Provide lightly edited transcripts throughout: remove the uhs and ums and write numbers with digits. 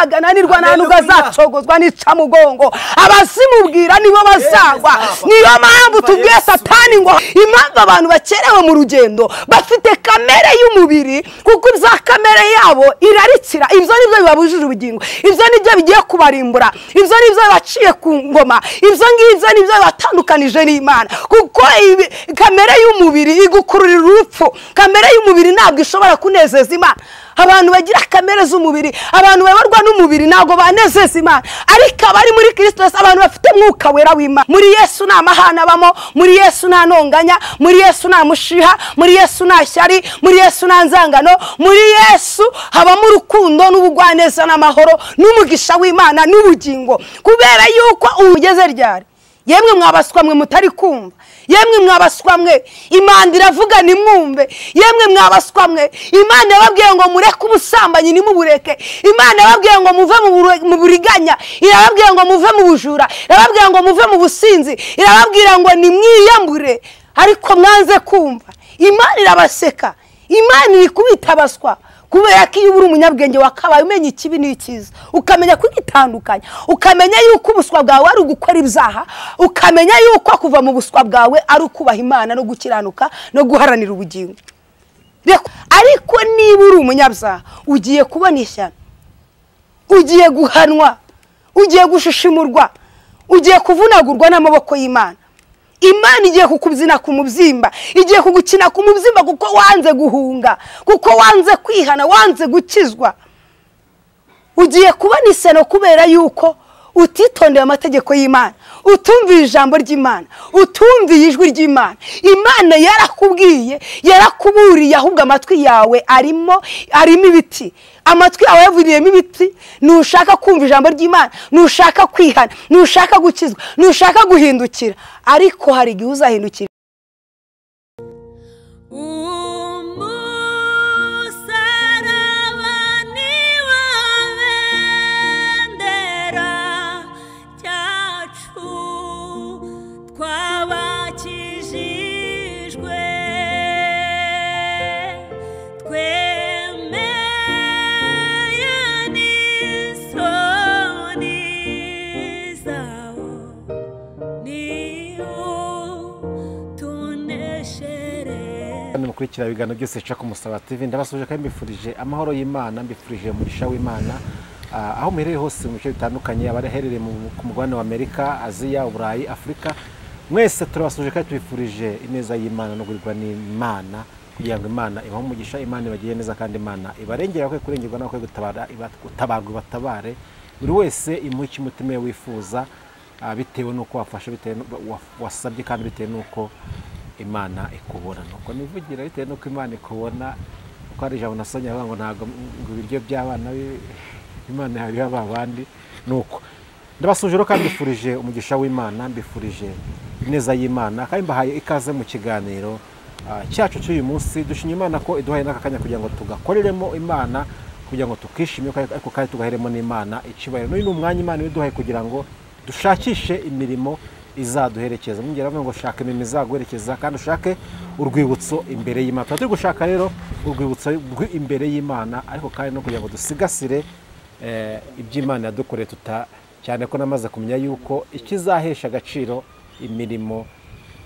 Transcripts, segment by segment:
ntazagananirwa nta nubwo azacogozwa nica mugongo abazimubwira nibo bazagwa niyo mpamvu tubwiye Satani ngo impamvu abantu bakerewe mu rugendo bafite kamere y'umubiri kuko za kamere yabo irarikira ibyo nibyo bibabujije ubugingo ibyo nibyo bigiye kubarimbura ibyo nibyo baciye ku ngoma ibyo ngibyo nibyo batandukanije n'Imana kuko kamere y'umubiri igukururira urupfu kamere y'umubiri ntabwo ishobora kunezeza Imana abantu bagira kamere z'umubiri abantu babarwa n'umubiri ntago banezeza Imana ariko abari muri Kristo abantu bafite mwuka wera w'Imana muri Yesu nta mahana bamo muri Yesu nta ntonganya muri Yesu nta mushiha muri Yesu nta shyari muri Yesu nta nzangano muri Yesu habamo urukundo n'ubugwaneza n'amahoro n'umugisha w'Imana n'ubugingo kubera yuko ugeze ryari yemwe mwabaswa mwe mutari kumva yemwe mwabaswa mwe Imana iravuga nimwumve yemwe mwabaswa mwe Imana yababwiye ngo mureke ubusambanyi nimubureke Imana yababwiye ngo muve mu buriganya irababwiye ngo muve mu bujura irababwiye ngo muve mu businzi irababwira ngo nimwiyambure ariko mwanze kumva Imana irabaseka Imana iri kubitabaswa kubera ko iyo uri umunyabwenge wakabaye umenya ikibi n'ikiza ukamenya kwitandukanya ukamenya yuko ubuswa bwawe ari ugukora ibyaha ukamenya yuko kuva mu buswa bwawe ari ukubaha Imana no gukiranuka no guharanira ubugingo ariko niba uri umunyabyaha ugiye kubona ishyano ugiye guhanwa ugiye gushishimurwa ugiye kuvunagurwa n'amaboko y'Imana Imana igiye kukubyina ku mubyimba igiye kugukina ku mubyimba kuko wanze guhunga kuko wanze kwihana wanze gukizwa ugiye kubona isano kubera yuko utitondeye amategeko y'Imana utumviye ijambo ry'Imana utumviye ijwi ry'Imana Imana yarakubwiye yarakuburiye ahubwo amatwi yawe arimo ibiti amatwi yawe yavuriyemo ibiti nushaka kumva ijambo ry'Imana nushaka kwihana nushaka gukizwa nushaka guhindukira ariko hari igihe uzahindukira mukurikira ibiganiro byose cyo kumusaba TV ndabasuje kandi mbifurije amahoro y'Imana mbifurije umugisha w'Imana aho muhereye hose mu bice bitandukanye abaherereye ku mugabane wa Amerika Aziya Uburayi Afrika mwese turabasuje kandi tubifurije ineza y'Imana no gurirwa n'Imana kugira ngo Imana ibahe umugisha Imana ibagiye neza kandi Imana ibarengera kwe kurengerwa no kwe gutabarwa batabare buri wese imuki mutima wifuza bitewe nuko wafashe bitewe wasabye kandi bitewe nuko Imana ikubona nuko nivugira bitewe nuko Imana ikubona ko ari ijambo nasonye ngo ntago ibiryo by'abana Imana hari abandi nuko ndabasuje kandi mbifurije umugisha w'Imana mbifurije ineza y'Imana kandi mbahaye ikaze mu kiganiro cyacu cy'uyu munsi dushimye Imana ko iduhaye n'akanya kugira ngo tugakoreremo Imana kugira ngo tukishimye ariko kandi tugaheremo n'Imana icyubahiro n'uyu umwanya Imana iduhaye kugira ngo dushakishe imirimo izaduherekeza mungera ngo shaka imirimo izaguherekeza kandi ushake urwibutso imbere y'Imana turi gushaka rero urwibutso imbere y'Imana ariko kandi no kugira ngo dusigasire iby'Imana yadukoreye cyane ko namaze kumenya yuko ikizahesha agaciro imirimo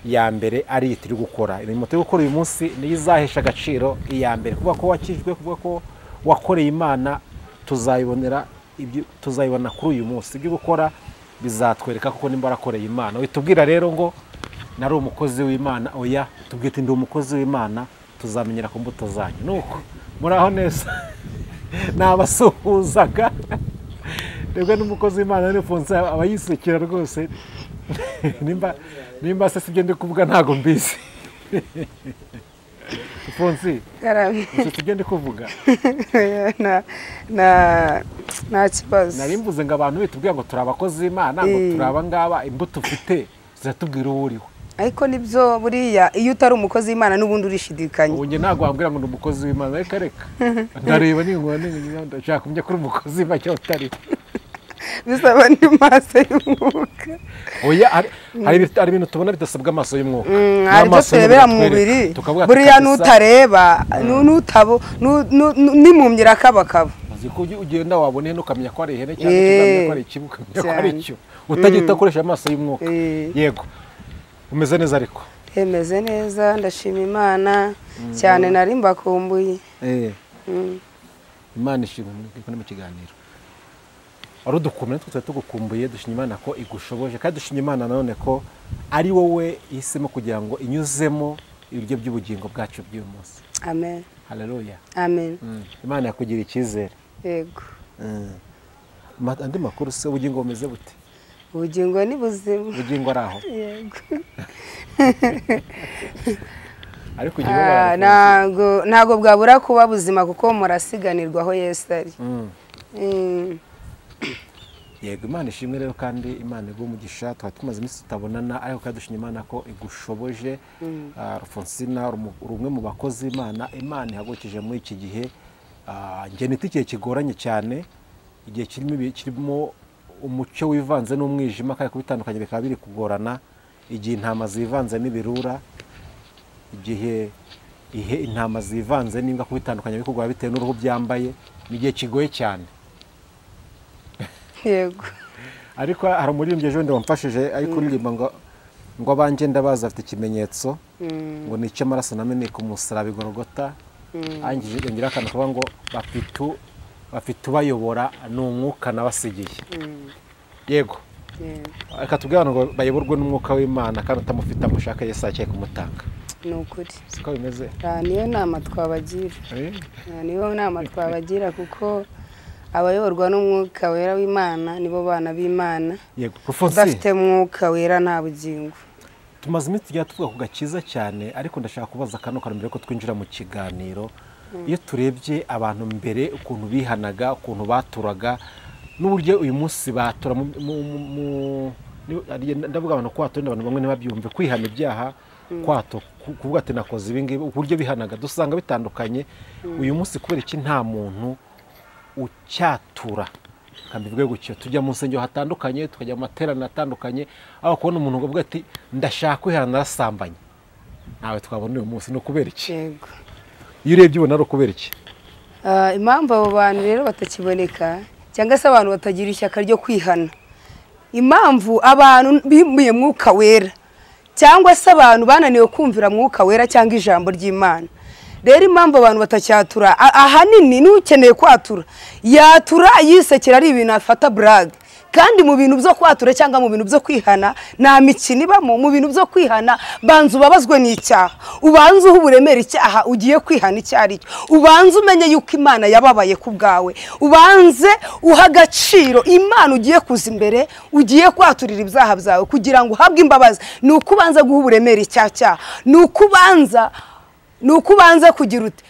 ya mbere ari itiri gukora imirimo turi gukora uyu munsi niyo izahesha agaciro iya mbere kuvuga ko wakijwe kuvuga ko wakoreye Imana tuzayibona kuri uyu munsi ibyo gukora bizatwereka kuko nimba arakoreye Imana witubwira rero ngo nari umukozi w'Imana oya tubwite ndi umukozi w'Imana tuzamenyera ku mbuto zanyu nuko muraho neza nabasuhuzaga rego n'umukozi w'Imana n'Fonse abayisekera rwose nimba se sibyo ndi kuvuga ntago mbizi Fonse tugende kuvuga na kibazo narimbuze ngo abantu bitubwira ngo turabakozi b'Imana ngo turaba ngaba imbuto ufite ziratubwira uburiho ariko nibyo buriya iyo utari umukozi w'Imana n'ubundi urishidikanye ubu nge ntago wambwira ngo ndi umukozi w'Imana reka ndareba ndashaka kumenya kuri umukozi w'Imana cyangwa utari bisaba ni maso y'umwuka oya hari ibintu tubona bidasabwa amaso y'umwuka n'amaso turebera mu mubiri buriya nutareba nutabo nimumyira kabakaba uzi ko ugenda wabona ihene ukamenya ko ari ihene cyangwa ukamenya ko ari ikibu ukamenya ko ari icyo utagita akoresha amaso y'umwuka yego umeze neza ariko meze neza ndashima Imana cyane nari mbakumbuye Imana ishimwe mu kiganiro wari udukumbuye twese tugukumbuye dushimye Imana ko igushoboje kandi dushimye Imana nanone ko ari wowe ihisemo kugira ngo inyuzemo ibiryo by'ubugingo bwacu by'uyu munsi amen haleluya amen Imana yakugira icyizere yego andi makuru se ubugingo bumeze bute ubugingo ni buzima ubugingo ari aho yego ariko ntago bwabura kuba buzima kuko murasiganirwa aho Yesu ari yego Imana ishimwe rero kandi Imana iguha umugisha twari tumaze iminsi tutabonana ariko kandi dushimye Imana ko igushoboje Alphonsina rumwe mu bakozi Imana ihagurukije muri iki gihe njye nita igihe kigoranye cyane igihe kirimo umucyo wivanze n'umwijima kandi kubitandukanye bikaba biri kugorana igihe intama zivanze n'ibirura igihe intama zivanze n'imbwa kubitandukanye biri kugora bitewe n'uruhu byambaye ni igihe kigoye cyane yego ariko hari umuririmbyi ejo bundi wamfashije ari kuririmba ngo abanjye ndabaza afite ikimenyetso ngo nice amaraso nameneye ku musaraba Igorogota angije yongera akantu kuvuga ngo bafite ubayobora ni umwuka nabasigiye yego reka tubwire ngo bayoborwe n'umwuka w'Imana kandi utamufite amushaka Yesu agiye kumutanga ni ukuri siko bimeze niyo nama twabagira kuko abayoborwa n'umwuka wera w'Imana nibo bana b'Imana yego bafite mwuka wera nta bugingo tumaze iminsi tujya tuvuga ku gakiza cyane ariko ndashaka kubaza kano kantu mbere ko twinjira mu kiganiro iyo turebye abantu mbere ukuntu bihanaga ukuntu baturaga n'uburyo uyu munsi batura ndavuga abantu kwatura n'abantu bamwe ntibabyumve kwihana ibyaha kwato kuvuga ati nakoze ibi ngibi uburyo bihanaga dusanga bitandukanye uyu munsi kubera iki nta muntu ucyatura kandi bivuge gutyo tujya mu nsengero hatandukanye tukajya mu materaniro atandukanye aho kubona umuntu uvuga ati ndashaka kwihana narasambanye nawe twabona uyu munsi no kubera iki yego iyo urebye ubona ari kubera iki impamvu abo bantu rero batakiboneka cyangwa se abantu batagira ishyaka ryo kwihana impamvu abantu bimuye mwuka wera cyangwa se abantu bananiwe kumvira mwuka wera cyangwa ijambo ry'Imana rero impamvu abantu batacyatura ahanini n'ukeneye kwatura yatura yisekera ari ibintu afata brag kandi mu bintu byo kwatura cyangwa mu bintu byo kwihana nta mikino ibamo mu bintu byo kwihana banza ubabazwe n'icyaha ubanze uburemere icyaha ugiye kwihana icyo ari cyo ubanze umenye yuko Imana yababaye ku bwawe ubanze uha agaciro Imana ugiye kuza imbere ugiye kwaturira ibyaha byawe kugira ngo uhabwe imbabazi ni uko ubanza guha uburemere icyaha ni uko ubanza kugira uti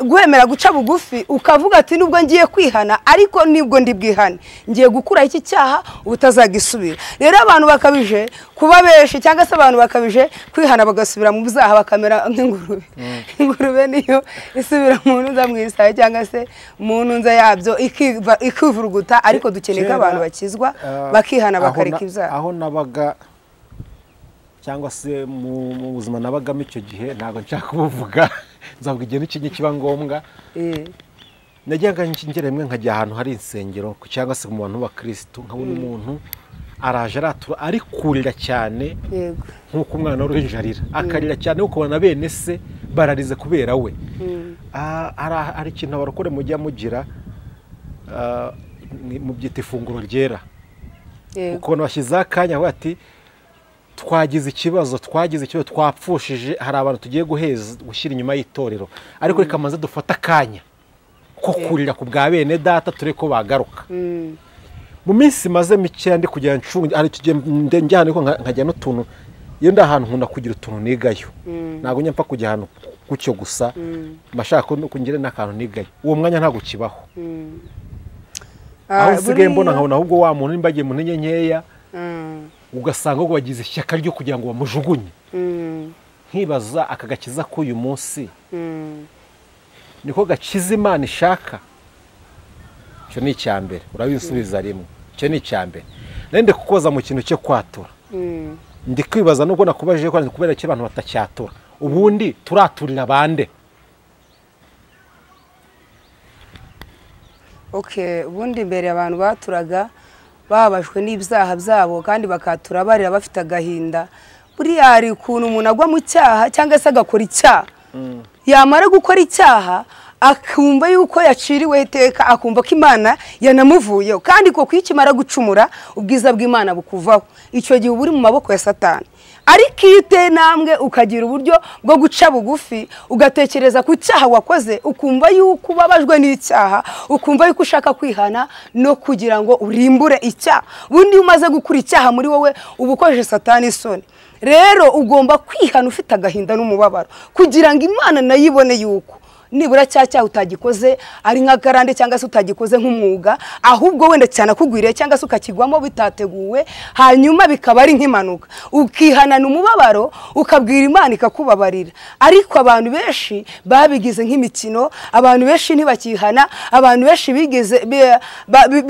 gwemera guca bugufi ukavuga ati nubwo ngiye kwihana ariko nibwo ndi bwihane ngiye gukura iki cyaha ubutazagisubira rero abantu bakabije kuba beshi cyangwa se abantu bakabije kwihana bagasubira mu byaha bakamera nk'ingurube ingurube niyo isubira mu ntuza mwisaye cyangwa se mu ntuza yabyo ikivuruguta ariko dukeneye ko abantu bakizwa bakihana bakareka ibyaha aho nabaga cyangwa se mu buzima nabagamo icyo gihe ntabwo nshaka kubuvuga nzavuga igihe n'ikinyi kiba ngombwa najyaga ngera rimwe nkajya ahantu hari insengero cyangwa se mu bantu b'abakristo nkabona umuntu araje aratura ari kurira cyane nk'uko umwana w'uruhinja arira akarira cyane ukabona bene se bararize kubera we hari ikintu abarokore mujya mugira mu byita ifunguro ryera ukabona bashyizeho akanya aho ati twagize ikibazo twapfushije hari abantu tugiye gushyira inyuma y'itorero ariko reka maze dufata akanya ko kurira ku bwa bene data ture ko bagaruka mu minsi maze mikeya ndi kugira ncunge hari njya ahantu nkajya n'utuntu iyo ndi ahantu nkunda kugira utuntu nigayo ntabwo nyapfa kujya ahantu gutyo gusa mashaka kongera n'akantu nigayo uwo mwanya ntabwo kibaho aho usigaye mbona nkabona ahubwo wa muntu nimba agiye mu ntege nkeya ugasanga ngo bagize ishyaka ryo kugira ngo bamujugunye nkibaza aka gakiza k'uyu munsi niko gakiza Imana ishaka icyo ni icya mbere urabisubiza rimwe icyo ni icya mbere nende kukoza mu kintu cyo kwatura ndi kwibaza nubwo nakubajije ko kubera ko abantu batacyatura ubundi turaturira bande ubundi mbere abantu baturaga bababajwe n'ibyaha byabo kandi bakatura barira bafite agahinda. Buriya hari ukuntu umuntu agwa mu cyaha cyangwa se agakora icyaha, yamara gukora icyaha akumva yuko yaciriwe iteka, akumva ko Imana yanamuvuyeho, kandi ko kwikimara gucumura ubwiza bw'Imana bukuvaho. Icyo gihe uba uri mu maboko ya Satani. Ariko iyo uteye intambwe ukagira uburyo bwo guca bugufi, ugatekereza ku cyaha wakoze, ukumva yuko ubabajwe n'icyaha, ukumva yuko ushaka kwihana no kugira ngo urimbure icyaha. Bundi umaze gukura icyaha muri wowe uba ukojeje Satani isoni. Rero ugomba kwihana ufite agahinda n'umubabaro kugira ngo Imana nayo ibone yuko nibura cyaha utagikoze ari nk'akarande cyangwa se utagikoze nk'umwuga, ahubwo wenda cyane akugwiriye cyangwa se ukakigwamo bitateguwe, hanyuma bikaba ari nk'impanuka. Ukihanana umubabaro ukabwira Imana ikakubabarira. Ariko abantu benshi babigize nk'imikino, abantu benshi ntibakihana, abantu benshi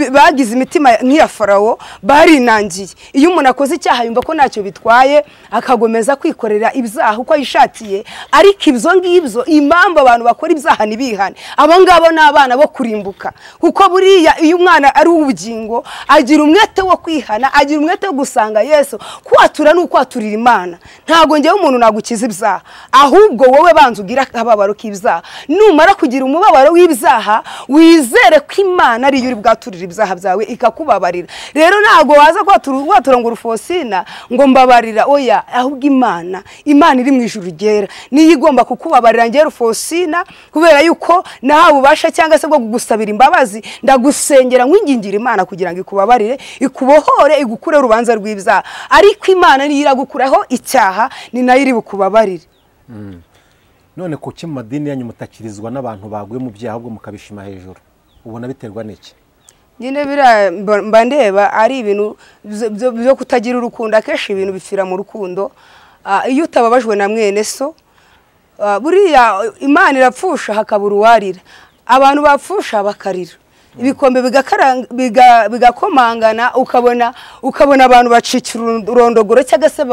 bagize imitima nk'iya Farawo, barinangiye. Iyo umuntu akoze icyaha yumva ko ntacyo bitwaye, akagomeza kwikorera ibyaha uko yishatiye. Ariko ibyo ngibyo impamvu abantu bakora ibyaha ntibihane, abo ngabo ni abana bo kurimbuka. Kuko buriya iyo umwana ari ubugingo agira umwete wo kwihana, agira umwete wo gusanga Yesu. Kwatura ni ukwaturira Imana. Ntabwo ngewe umuntu nagukiza ibyaha, ahubwo wowe banza ugira akababaro k'ibyaha. Numara kugira umubabaro w'ibyaha, wizere ko Imana ariyo uri bwaturira ibyaha byawe ikakubabarira. Rero ntabwo waza kwatura ngo Rufosina ngo mbabarira, oya, ahubwo Imana iri mu ijuru ryera niyo igomba kukubabarira. Ngewe Rufosina kubera yuko nahawe ububasha cyangwa se bwo kugusabira imbabazi, ndagusengera nkwingingira Imana kugira ngo ikubabarire, ikubohore, igukure urubanza rw'ibyaha. Ariko Imana niyo iragukuraho icyaha, ni nayo iri bukubabarire. None kuki mu madini yanyu mutakirizwa n'abantu baguye mu byaha ahubwo mukabishima hejuru? Ubona biterwa n'iki? Nyine mba ndeba ari ibintu byo kutagira urukundo. Akenshi ibintu bipfira mu rukundo. Iyo utababajwe na mwene so, buriya Imana irapfusha hakabura uwarira. Abantu bapfusha bakarira, ibikombe bigakomangana, ukabona abantu bacikira urondogoro cyangwa se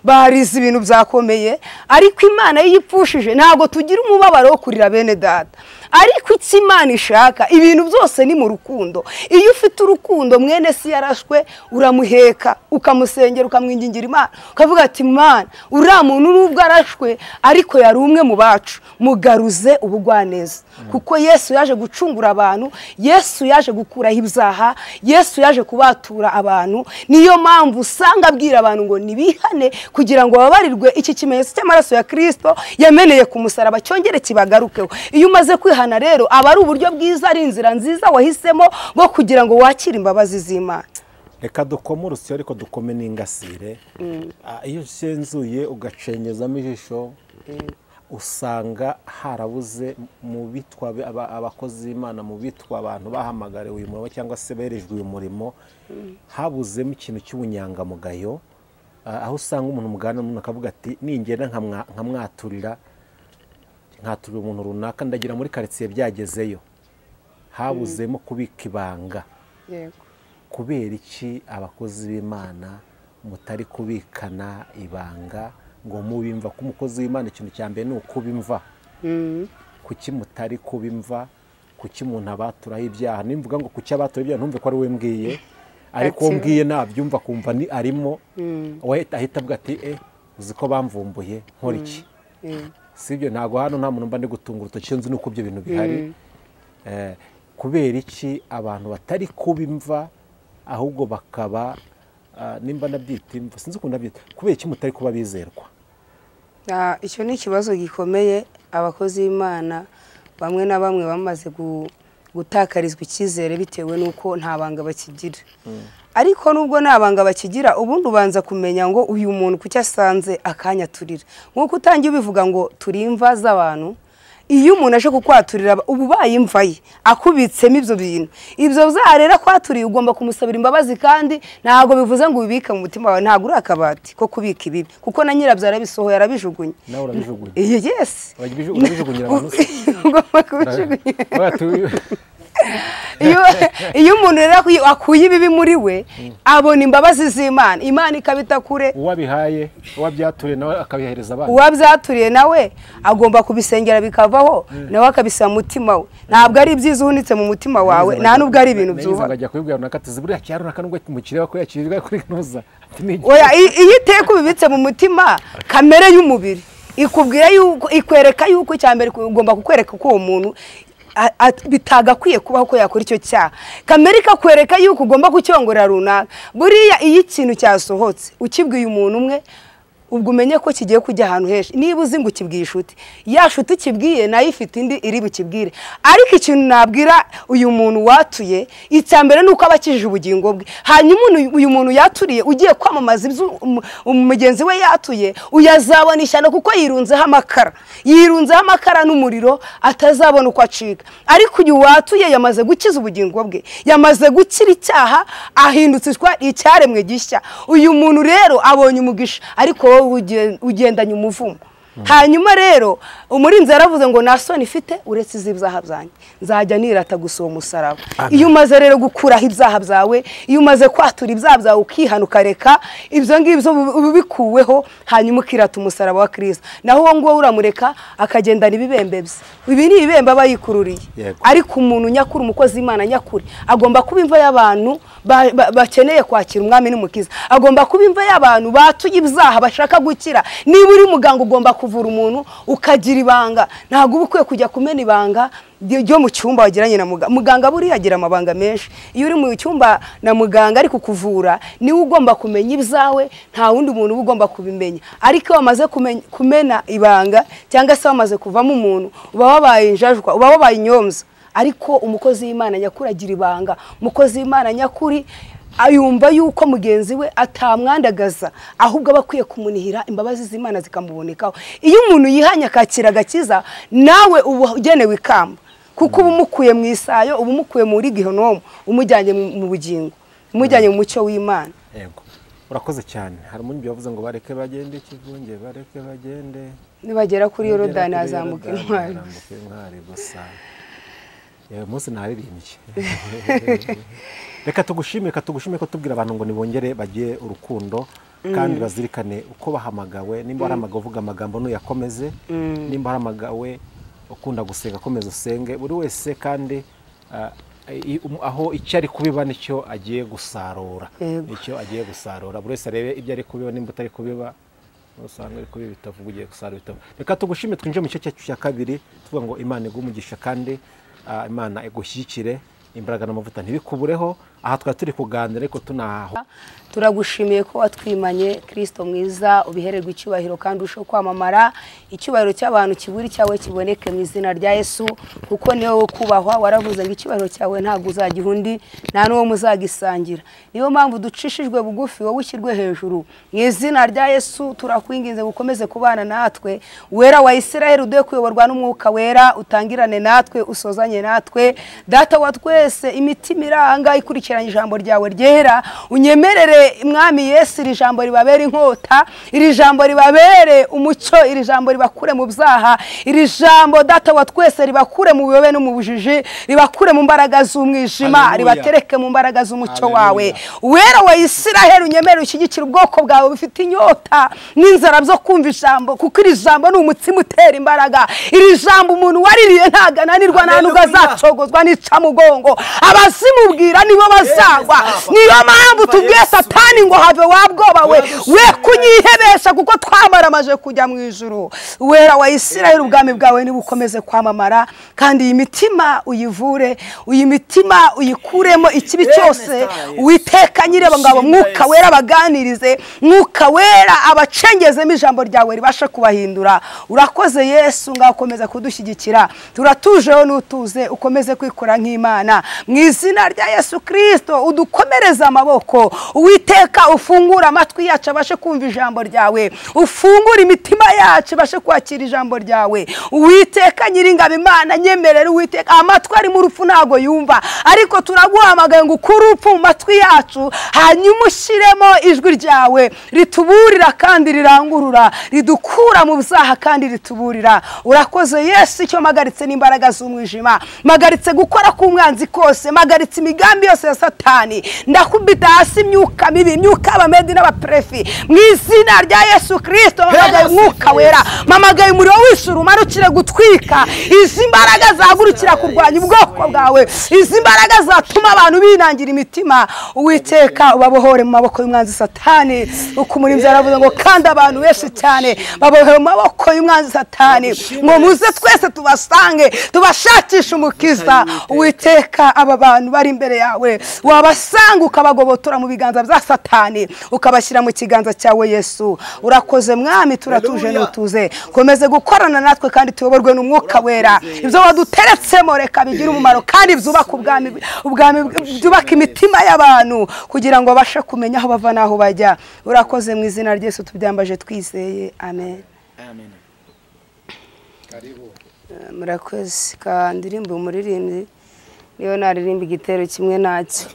barize ibintu byakomeye. Ariko Imana iyo ipfushije ntabwo tugira umubabaro wo kurira bene data. Ariko icyo Imana ishaka ibintu byose ni mu rukundo. Iyo ufite urukundo, mwene si yarashwe uramuheka, ukamusengera, ukamwingingira Imana, ukavuga ati Imana, uriya muntu nubwo arashwe ariko yari umwe mu bacu, mugaruze ubugwaneza. Kuko Yesu yaje gucungura abantu, Yesu yaje gukuraho ibyaha, Yesu yaje kubatura abantu. Niyo mpamvu usanga abwira abantu ngo nibihane kugira ngo babarirwe iki kimenyetso cy'amaraso ya Kristo yameneye ku musaraba cyongere kibagarukeho. Iyo umaze kwihana rero aba ari uburyo bwiza, ari inzira nziza wahisemo bwo kugira ngo wakire imbabazi z'Imana. Reka dukome urusyo ariko dukome n'ingasire. Iyo usenzuye ugacenyezamo ijisho, usanga harabuze mu bitwa abakozi b'Imana, mu bitwa abantu bahamagariwe uyu murimo cyangwa se berejwe uyu murimo, habuzemo ikintu cy'ubunyangamugayo. Aho usanga umuntu mugana n'umuntu akavuga ati ningenda nkamwaturira umuntu runaka, ndagira muri quartier byagezeyo. Habuzemo kubika ibanga. Kubera iki abakozi b'Imana mutari kubikana ibanga ngo mubimva ko umukozi w'Imana ikintu cyambere ni ukubimva? Kuki mutari kubimva? Kuki umuntu abaturaho ibyaha? Nimvuga ngo kuki abaturaho ibyaha ntumve ko ari we mbwiye, ariko wo mbwiye nabyumva kumva ni arimo, we ahita avuga ati uzi ko bamvumbuye nkora iki? Sibyo, ntago hano nta muntu mba ndi gutunga urutoki, nzi nuko ibyo bintu bihari. Kubera iki abantu batari kubimva ahubwo bakaba nimba nabyita imva, sinzi ukuntu nabyita, kubera iki mutari kuba bizerwa? Icyo ni ikibazo gikomeye. Abakozi b'Imana bamwe na bamwe bamaze gutakarizwa icyizere bitewe n'uko nta banga bakigira. Ariko nubwo nta banga bakigira, ubundi ubanza kumenya ngo uyu muntu kuki asanze akanya turira. Nk'uko utangiye ubivuga ngo turi imva z'abantu, iyo umuntu aje kukwaturira ubu bayimva ye akubitsemo ibyo bintu, ibyo byarera kwaturiye ugomba kumusabira imbabazi. Kandi ntabwo bivuze ngo ubibike mu mutima wawe, ntabwo uri akabati ko kubika ibibi, kuko na nyirabyo arabisohoye arabijugunye. Nawe urabijugunye? Yes, urabijugunyira abantu se? ugomba kubijugunya. iyo umuntu rero akuye ibibi muri we abona imbabazi z'Imana, Imana ikabita kure. Uwabihaye, uwabyaturiye nawe akabihereza abandi. Uwabyaturiye nawe agomba kubisengera bikavaho, nawe akabisa mu mutima we. Ntabwo ari ibyiza uhunitse mu mutima wawe, nta nubwo ari ibintu byuba. Ngajya kubibwira nakatize buriya cyaro nakanubwo umukire ko yakirirwa kuri Noza. Oya, iyo iteka ubibitse mu mutima, kamere y'umubiri ikubwira yuko, ikwereka yuko cyambere ugomba kukwereka ko uwo muntu bitagakwiye kubaho ko yakora icyo cyaha. Kamere ikakwereka yuko ugomba kucyongorera runaka. Buriya iyo ikintu cyasohotse ukibwiye umuntu umwe, ubwo umenye ko kigiye kujya ahantu henshi. Niba uzi ngo ukibwiye inshuti, ya nshuti kibwiye nayo ifite indi iri bukibwire. Ariko ikintu nabwira uyu muntu watuye, icyambere nuko abakijije ubugingo bwe. Hanyuma uyu muntu yaturiye ugiye kwamamaza ibyo umugenzi we yatuye, uyazabona ishyano kuko yirunzeho amakara. Yirunzeho amakara n'umuriro atazabona uko acika. Ariko uyu watuye yamaze gukiza ubugingo bwe, yamaze gukira icyaha, ahindutse icyaremwe gishya. Uyu muntu rero abonye umugisha, ariko ugendanye umuvumo. Hanyuma rero umurinzi yaravuze ngo nta soni ifite uretse iz'ibyaha byanjye, nzajya nirata gusa uwo musaraba. Iyo umaze rero gukuraho ibyaha byawe, iyo umaze kwatura ibyaha byawe ukihana ukareka ibyo ngibyo ubikuweho, hanyuma ukirata umusaraba wa Kristo, naho uwo nguwo uramureka akagendana ibibembe bye. Ibi ni ibibembe aba yikururiye. Ariko umuntu nyakuri, umukozi w'Imana nyakuri, agomba kuba imva y'abantu bakeneye kwakira umwami n'umukiza. Agomba kuba imva y'abantu batuye ibyaha bashaka gukira. Niba uri muganga ugomba kuvura umuntu ukagira ibanga, ntabwo uba ukwiye kujya kumena ibanga ryo mu cyumba wagiranye na muganga. Muganga buriya agira amabanga menshi. Iyo uri mu cyumba na muganga ariko kuvura, niwe ugomba kumenya ibyawe, nta wundi muntu uba ugomba kubimenya. Ariko wamaze kumena ibanga cyangwa se wamaze kuvamo umuntu, uba wabaye injajwa, uba wabaye inyombya. Ariko umukozi w'Imana nyakuri agira ibanga. Umukozi w'Imana nyakuri ayumva yuko mugenzi we atamwandagaza, ahubwo abakwiye kumunihira imbabazi z'Imana zikamubonekaho. Iyo umuntu yihanya akakira agakiza, nawe uba ugenewe ikamba, kuko uba umukuye mu isayo, uba umukuye muri Gehinomu, umujyanye mu bugingo, umujyanye mu mucyo w'Imana. Yego, urakoze cyane. Hari umuntu yavuze ngo bareke bagende kivunge, bareke bagende, nibagera kuri Yorodani azambuka intwari gusa. Yewe munsi naririmbye. Reka tugushime ko tubwira abantu ngo nibongere bagiye urukundo, kandi bazirikane uko bahamagawe. Nimba bahamagawe uvuga amagambo nuyakomeze, nimba bahamagawe ukunda gusenga komeza usenge. Buri wese kandi aho icyo ari kubiba nicyo agiye gusarura. Nicyo agiye gusarura. Buri wese arebe ibyo ari kubiba, nimba utari kubiba usanga ari kubiba bitavuga ugiye gusarura bitavuga. Reka tugushime twinje mu cyo cya kabiri tuvuga ngo Imana igumugisha kandi Imana igushyikire, imbaraga n'amavuta ntibikubureho. Aha twari turi kuganira ariko tunaho. Turagushimiye ko watwimanye Kristo mwiza, ubihererwa icyubahiro kandi usho kwamamara. Icyubahiro cy'abantu kiburi cyawe kiboneke mu izina rya Yesu, kuko niwe wo kubahwa. Waravuze ngo icyubahiro cyawe ntabwo uzagiha undi, nta n'uwo muzagisangira. Niyo mpamvu ducishijwe bugufi, wowe ushyirwe hejuru. Mu izina rya Yesu turakwinginze gukomeze kubana natwe. Wera wa Isiraheli, uduhe kuyoborwa n'umwuka wera, utangirane natwe, usozanye natwe. Data wa twese, imitima iranga ikurikiranye ijambo ryawe ryera, unyemerere Mwami Yesu iri jambo ribabere inkota, iri jambo ribabere umucyo, iri jambo ribakure mu byaha, iri jambo Data wa twese ribakure mu buyobe no mu bujiji, ribakure mu mbaraga z'umwijima, ribatereke mu mbaraga z'umucyo wawe. Wera wa Isiraheli, unyemerere ushyigikire ubwoko bwawe bufite inyota n'inzara byo kumva ijambo, kuko iri jambo ni umutsima utera imbaraga. Iri jambo umuntu waririye ntagananirwa, nta nubwo azacogozwa n'icamugongo. Abazimubwira nibo bazagwa. Niyo mpamvu tubwiye Satani ngo have wabwoba we kunyihebesha, kuko twamaramaje kujya mu ijuru. Wera wa Isiraheli, ubwami bwawe nibukomeze kwamamara, kandi iyi mitima uyivure, iyi mitima uyikuremo ikibi cyose. Witeka nyireba ngabo, mwuka wera baganirize, mwuka wera abacengezemo ijambo ryawe ribasha kubahindura. Urakoze Yesu, ngakomeza kudushyigikira. Turatujeho n'utuze, ukomeze kwikora nk'Imana, mu izina rya Yesu Kristo. Kristo udukomereza amaboko. Uwiteka ufungura amatwi yacu abashe kumva ijambo ryawe, ufungura imitima yacu abashe kwakira ijambo ryawe. Uwiteka Nyiringabo Imana, nyemerera Uwiteka, amatwi ari mu rupfu ntago yumva, ariko turaguhamagaye ngo ukure urupfu mu matwi yacu, hanyuma ushyiremo ijwi ryawe rituburira kandi rirangurura, ridukura mu byaha kandi rituburira. Urakoze Yesu, icyo magaritse n'imbaraga z'umwijima, magaritse gukora k'umwanzi kose, magaritse imigambi yose ya Satani. Ndakubita hasi imyuka mibi, imyuka y'abamedi n'abaprefi, mu izina rya Yesu Kristo. Mamagaye umwuka wera, mamagaye umuriro w'ijuru umanukire gutwika izi mbaraga zahagurukira kurwanya ubwoko bwawe, izi mbaraga zatuma abantu binangira imitima. Uwiteka ubabohore mu maboko y'umwanzi Satani, uko umurinzi aravuze ngo kandi abantu benshi cyane babohore mu maboko y'umwanzi Satani, ngo muze twese tubasange tubashakisha umukiza. Uwiteka aba bantu bari imbere yawe wabasanga ukabagobotora mu biganza bya Satani, ukabashyira mu kiganza cyawe Yesu. Urakoze Mwami, turatuje n'utuze, komeze gukorana natwe kandi tuyoborwe n'umwuka wera. Ibyo waduteretsemo reka bigira umumaro kandi byubaka ubwami, byubaka imitima y'abantu kugira ngo babashe kumenya aho bava n'aho bajya. Urakoze mu izina rya Yesu tubyambaje twizeye, amen. Amen. Murakoze. Kandirimba umuririmbyi niyo naririmba igitero kimwe nacyo.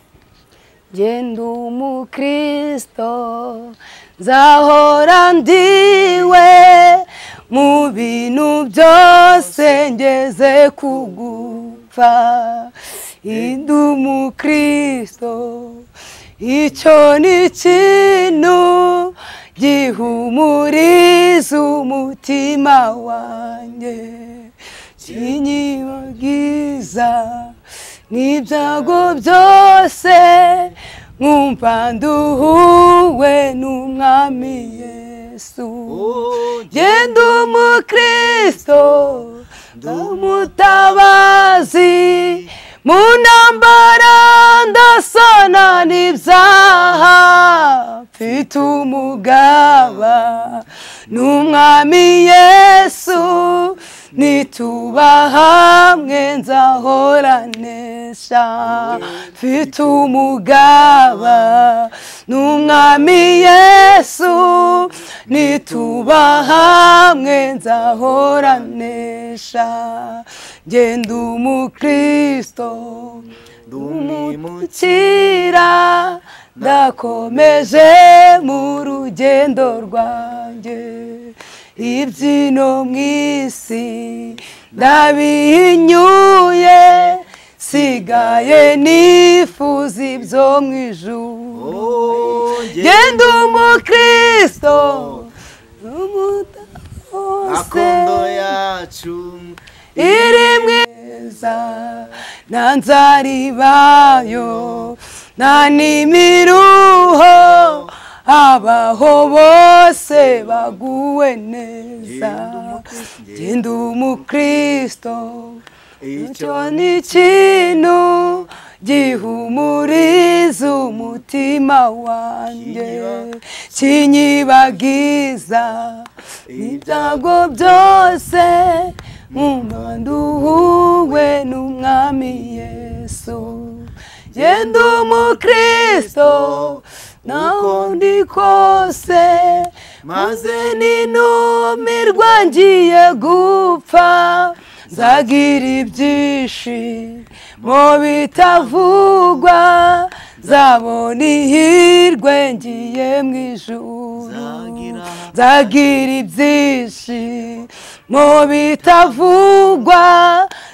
Genda umukristo nzahora ndiwe, mu bintu byose ngeze kugupfa. Ndi umukristo, icyo ni ikintu gihumuriza umutima wanjye, kinyibagiza n'ibyago byose, nkumva nduhuwe n'umwami Yesu. Genda umukristo ndamutabazi, mu ntambara ndasana n'ibyaha, mfite umugaba n'umwami Yesu, nituba hamwe nzahoranesha. Mfite umugaba n'umwami Yesu, nituba hamwe nzahoranesha. Genda umukristo ndumukira, ndakomeje mu rugendo rwanjye. Ibyino mu isi ndabihinyuye, sigaye nifuza ibyo mu ijuru. Genda umukristo Akondo yacu iri mwiza, nta nzara ibayo, nta n'imiruho, abaho bose baguwe neza. Genda umukristo, icyo ni ikintu gihumuriza umutima wanjye, kinyibagiza ibyago byose, nkumva nduhuwe n'umwami Yesu. Genda umukristo naho ndi kose, maze ninumirwa ngiye gupfa, nzagira ibyishimo bitavugwa, nzabona ihirwe ngiye mu ijuru. Nzagira ibyishimo bitavugwa,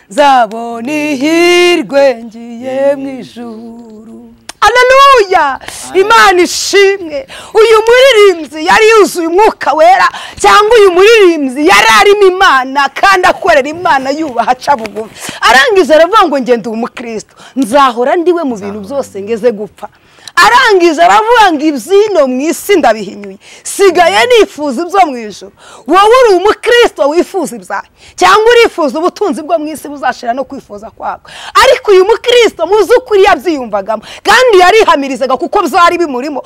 nzabona ihirwe ngiye mu ijuru. Haleluya! Imana ishimwe. Uyu muririmbyi yari yuzuye umwuka wera, cyangwa uyu muririmbyi yari arimo Imana kandi akorera Imana yubaha aca bugufi. Arangije aravuga ngo ngende umukristo nzahora ndiwe mu bintu byose ngeze gupfa. Arangije aravuga ngo ibyino mu isi ndabihinyuye, sigaye nifuza ibyo mu ijuru. Wowe uri umukristo wifuza ibyawe, cyangwa urifuza ubutunzi bwo mu isi buzashira no kwifuza kwako. Ariko uyu mukristo muzi ukuri yabyiyumvagamo kandi yarihamiriza yabyirengagizaga kuko byari bimurimo.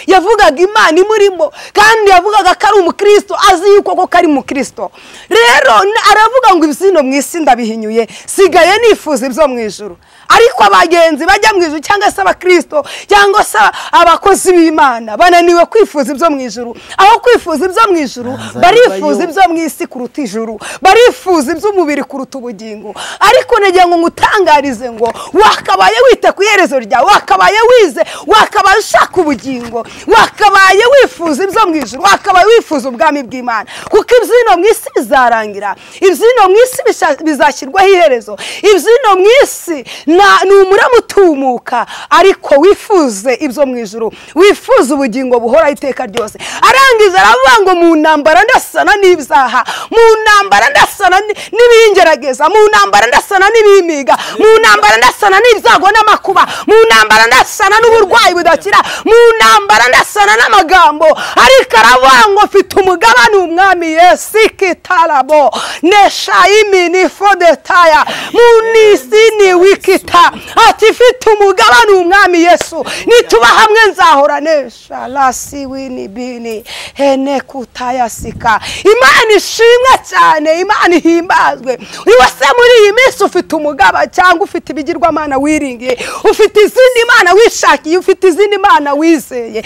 Yavugaga Imana imurimo kandi yavugaga ko ari umukristo azi yuko koko ari umukristo. Rero aravuga ngo ibyino mu isi ndabihinyuye sigaye nifuza ibyo mu ijuru. Ariko abagenzi bajya mu ijuru cyangwa se abakristo cyangwa se abakozi b'Imana bananiwe kwifuza ibyo mu ijuru. Aho kwifuza ibyo mu ijuru barifuza ibyo mu isi kuruta ijuru, barifuza iby'umubiri kuruta ubugingo. Ariko nagira ngo ngutangarize ngo wakabaye wita ku iherezo ryawe, wakabaye wize, wakabaye ushaka ubugingo, wakabaye wifuza ibyo mu ijuru, wakabaye wifuza ubwami bw'Imana, kuko ibyino mu isi bizarangira, ibyino mu isi bizashyirwaho iherezo. Ibyino mu isi ni umurama utumuka, ariko wifuze ibyo mu ijuru, wifuza ubugingo buhoraho iteka ryose. Arangiza aravuga ngo mu ntambara ndasana n'ibyaha, mu ntambara ndasana n'ibingerageza, mu ntambara ndasana n'ibimiga, mu ntambara ndasana n'ibyago n'amakuba, mu ntambara ndasana n'uburwayi budakira, mu ntambara ndasana n'amagambo. Ariko aravuga ngo mfite umugabane umwami Yesu kitarabo neshayimi ni fodetaya munisi ni wikita, ati mfite umugabane umwami Yesu, nituba hamwe nzahora nesha lasi wini bini hene kutayasika. Imana ishimwe cyane, Imana ihimbazwe. Wese muri iyi minsi ufite umugaba cyangwa ufite ibigirwamana wiringiye, ufite izindi mana wishakiye, ufite izindi mana wizeye.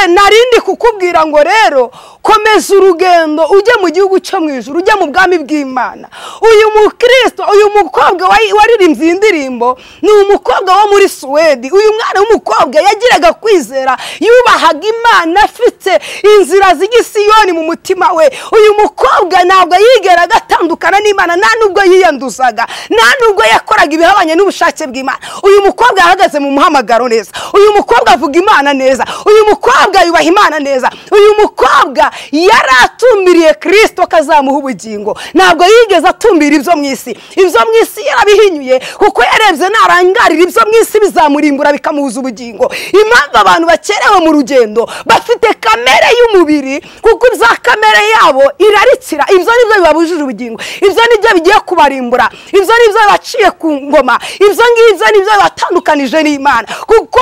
Narindi kukubwira ngo rero komeza urugendo ujye mu gihugu cyo mu ijuru, ujye mu bwami bw'Imana. Uyu mukristo, uyu mukobwa waririmbye indirimbo ni umukobwa wo muri Suwedi. Uyu mwana w'umukobwa yagiraga kwizera, yubahaga Imana, afite inzira z'igisiyoni mu mutima we. Uyu mukobwa ntabwo yigeraga atandukana n'Imana, nta nubwo yiyanduzaga, nta nubwo yakoraga ibihabanye n'ubushake bw'Imana. Uyu mukobwa yahagaze mu muhamagaro neza, uyu mukobwa avuga Imana neza, uyu mukobwa yubaha Imana neza. Uyu mukobwa yaratumbiriye Kristo kazamuha ubugingo, ntabwo yigeze atumbira ibyo mu isi. Ibyo mu isi yarabihinyuye kuko yarebye narangarira ibyo mu isi bizamurimbura bikamuhuza ubugingo. Impamvu abantu bakerewe mu rugendo bafite kamere y'umubiri, kuko ibya kamere yabo irarikira. Ibyo nibyo bibabujije ubugingo, ibyo nibyo bigiye kubarimbura, ibyo nibyo baciye ku ngoma, ibyo ngibyo nibyo batandukanije n'Imana. Kuko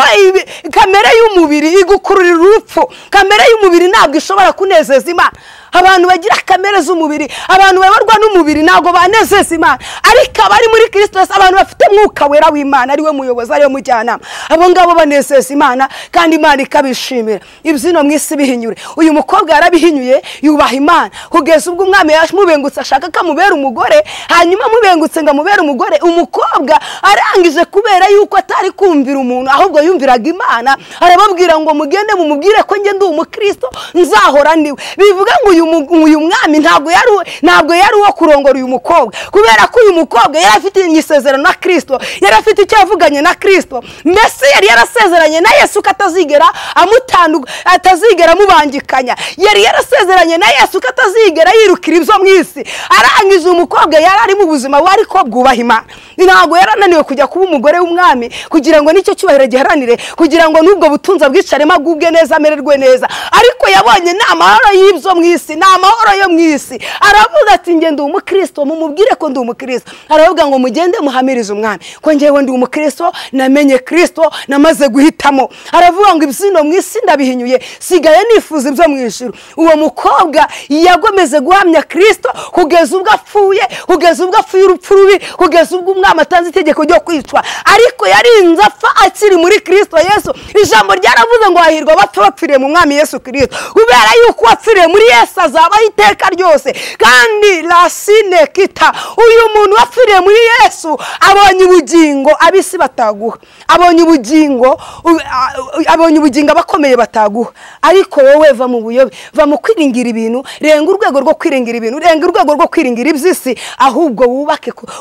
kamere y'umubiri igukururira urupfu, kamere y'umubiri ntabwo ishobora kunezeza Imana. Abantu bagira kamere z'umubiri, abantu babarwa n'umubiri ntabwo banezeza Imana. Ariko abari muri Kristo, abantu bafite mwuka wera w'Imana, ariwe muyobozi, ariwe mujyanama, abo ngabo banezeza Imana kandi Imana ikabishimira. Ibyino mu isi bihinyure. Uyu mukobwa yarabihinyuye, yubaha Imana kugeza ubwo umwami yamubengutse ashaka ko amubera umugore, hanyuma amubengutse ngo amubere umugore. Umukobwa arangije kubera yuko atari kumvira umuntu, ahubwo yumviraga Imana, arababwira ngo mugende mumubwire ko nge ndi umukristo nzahora niwe. Bivuga ngo uyu mwami ntabwo yari uwo kurongora uyu mukobwa, kubera ko uyu mukobwa yari afite isezerano na Kristo, yari afite icyo yavuganye na Kristo. Mbese yari yarasezeranye na Yesu ko atazigera amubangikanya, yari yarasezeranye na Yesu ko atazigera yirukira ibyo mu isi. Arangije umukobwa yari ari mu buzima bwari ko bwubaha Imana, ntabwo yarananiwe kujya kuba umugore w'umwami kugira ngo nicyo cyubahiro giharanire, kugira ngo n'ubwo butunzi bwicaremo agubwe neza, amererwe neza. Ariko yabonye nta mahoro y'ibyo mu isi, nta mahoro yo mu isi. Aravuga ati nge ndi umukristo, mumubwire ko ndi umukristo. Aravuga ngo mugende muhamirize umwami ko ngewe ndi umukristo, namenye Kristo, namaze guhitamo. Aravuga ngo ibyino mu isi ndabihinyuye, sigaye nifuza ibyo mu ijuru. Uwo mukobwa yagomeze guhamya Kristo kugeza ubwo apfuye, kugeza ubwo apfuye urupfu rubi, kugeza ubwo umwami atanze itegeko ryo kwicwa. Ariko yarinze apfa akiri muri Kristo Yesu. Ijambo ryaravuze ngo hahirwa abapfa bapfiriye mu mwami Yesu Kristo, kubera yuko wapfiriye muri Yesu azabaho iteka ryose. Kandi lasine kita, uyu muntu wapfiriye muri Yesu abonye ubugingo abisi bataguha, abonye ubugingo abakomeye bataguha. Ariko wowe va mu buyobe, va mu kwiringira ibintu, renga urwego rwo kwiringira ibintu, renga urwego rwo kwiringira iby'isi, ahubwo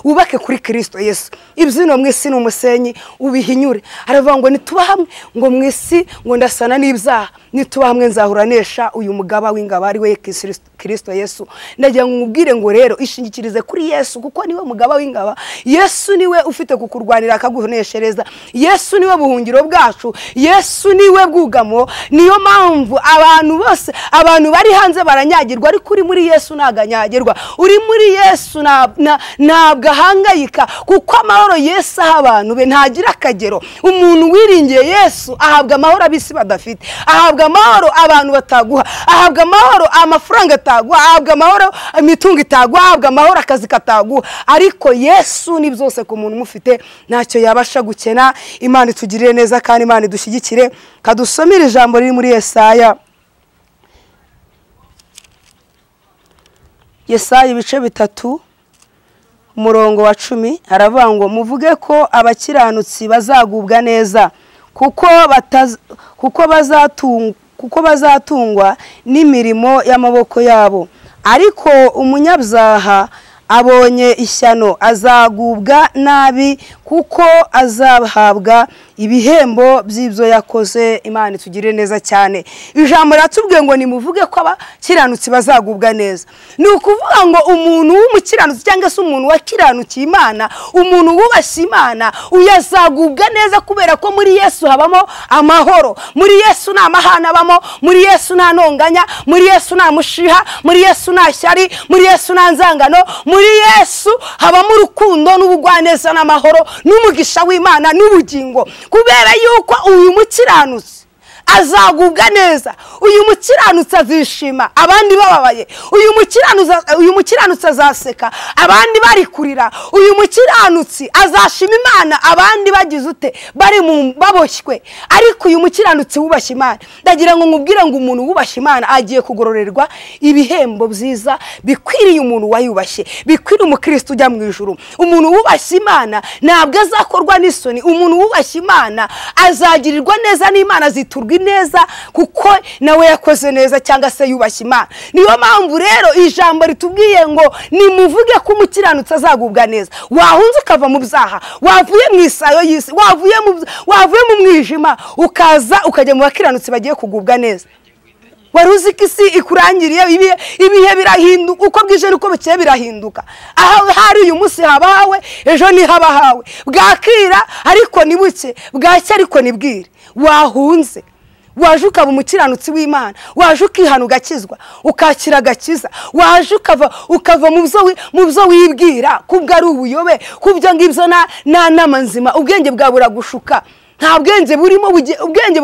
wubake kuri Kristo Yesu. Ibyino mu isi n'umusenyi ubihinyure. Aravuga ngo nituba hamwe ngo mu isi ngo ndasana n'ibyaha, nituba hamwe nzahuranesha uyu mugaba w'ingabo ari we Kristo Yesu. Ndagira ngo nkubwire ngo rero ishingikirize kuri Yesu kuko niwe mugaba w'ingabo. Yesu niwe ufite kukurwanira akaguhoneshereza. Yesu niwe buhungiro bwacu. Yesu niwe bwugamo. Niyo mpamvu abantu bose, abantu bari hanze baranyagirwa, ariko uri muri Yesu naganyagirwa. Uri muri Yesu ntabwo ahangayika kuko amahoro Yesu aha abantu be ntagira akagero. Umuntu wiringiye Yesu ahabwa amahoro abisi badafite, ahabwa amahoro abantu bataguha, ahabwa amahoro amafaranga ataguha, ahabwa amahoro imitungo itaguha, ahabwa amahoro akazi kataguha. Ariko Yesu ni byose ku muntu umufite, ntacyo yabasha gukena. Imana itugirire neza kandi Imana idushyigikire. Kadusomere ijambo riri muri Yesaya. Yesaya ibice 3 umurongo wa 10 aravuga ngo muvuge ko abakiranutsi bazagubwa neza kuko bazatungwa n'imirimo y'amaboko yabo, ariko umunyabyaha abonye ishyano azagubwa nabi kuko azahabwa ibihembo by'ibyo yakoze. Imana itugirire neza cyane. Ijambo ratubwiye ngo nimuvuge ko abakiranutsi bazagubwa neza. Ni ukuvuga ngo umuntu w'umukiranutsi cyangwa se umuntu wakiranukiye Imana, umuntu wubashye Imana uyazagubwa neza kubera ko muri Yesu habamo amahoro. Muri Yesu nta mahana abamo, muri Yesu nta ntonganya, muri Yesu nta mushiha, muri Yesu nta shyari, muri Yesu nta nzangano. Muri Yesu habamo urukundo n'ubugwaneza n'amahoro n'umugisha w'Imana n'ubugingo. Kubera yuko uyu mukiranutsi azagubwa neza, uyu mukiranutsi azishima abandi bababaye, uyu mukiranutsi azaseka abandi bari kurira, uyu mukiranutsi azashima Imana abandi bagize ute bari mu baboshywe. Ariko uyu mukiranutsi wubashye Imana, ndagira ngo nkubwire ngo umuntu wubashye Imana agiye kugororerwa ibihembo byiza bikwiriye umuntu wayubashye, bikwiriye umukristo ujya mu ijuru. Umuntu wubashye Imana ntabwo azakorwa n'isoni. Umuntu wubashye Imana azagirirwa neza n'Imana ziturwa neza kuko nawe yakoze neza cyangwa se yubashye Imana. Niyo mpamvu rero ijambo ritubwiye ngo nimuvuge ko umukiranutsi azagubwa neza. Wahunze ukava mu byaha, wavuye mu isayo y'isi, wavuye mu mwijima ukaza ukajya mu bakiranutsi bagiye kugubwa neza. Waruzi ko isi ikurangiriye, ibihe birahinduka, uko bwije uko bukeye birahinduka. Aho hari uyu munsi habahawe, ejo ni habahawe. Bwakira ariko ni buke, bwacya ariko ni bwire. Wahunze waje ukaba umukiranutsi w'Imana, waje ukihana ugakizwa, ukakira agakiza, waje ukava mu byo wibwira kubwo ari ubuyobe, kubyo ngibyo na nama nzima. Ubwenge bwa buragushuka, nta bwenge burimo. Ubwenge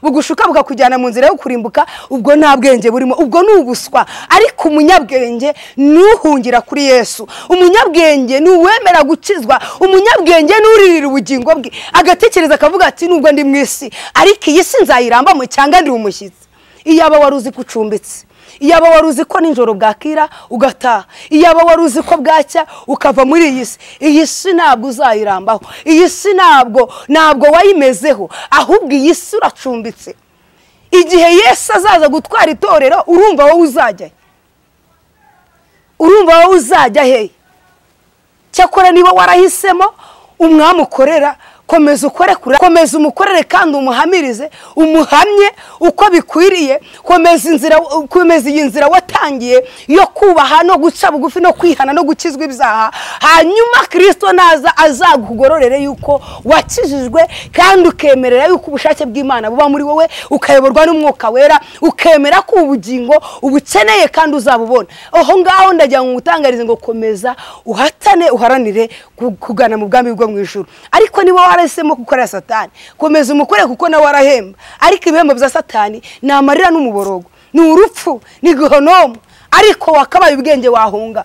bugushuka bukakujyana mu nzira yo kurimbuka, ubwo nta bwenge burimo, ubwo ni ubuswa. Ariko umunyabwenge nuhungira kuri Yesu, umunyabwenge nuwemera gukizwa, umunyabwenge nuririra ubugingo bwe, agatekereza akavuga ati nubwo ndi mu isi ariko iyi si nzayiramba mu cyanga ndi umushyitsi. Iyaba waruzi kucumbitse, iyaba waruzi ko ninjoro bwakira ugataha, iyaba waruzi ko bwacya ukava muri iyi si. Iyi si ntabwo uzayirambaho, iyi si ntabwo wayimezeho, ahubwo iyi si uracumbitse. Igihe Yesu azaza gutwara itorero, urumva wowe uzajya he? Urumva wowe uzajya he? Cyakora niba warahisemo umwami ukorera, komeza ukore kure, komeza umukorere kandi umuhamirize, umuhamye uko bikwiriye. Komeza iyi nzira watangiye yo kubaha no guca bugufi no kwihana no gukizwa ibyaha. Hanyuma Kristo naza azagugororere yuko wakijijwe kandi ukemerera yuko ubushake bw'Imana buba muri wowe, ukayoborwa n'Umwuka Wera, ukemera ko ubugingo ubukeneye kandi uzabubona. Aho ngaho ndagira ngo ngutangarize ngo komeza uhatane, uharanire kugana mu bwami bwo mu ijuru. Ariko niba warahisemo gukorera Satani, komeza umukore kuko nawe warahemba. Ariko ibihembo bya Satani ni amarira n'umuborogo, ni urupfu, ni Gehonomu. Ariko wakabaye ubwenge wahunga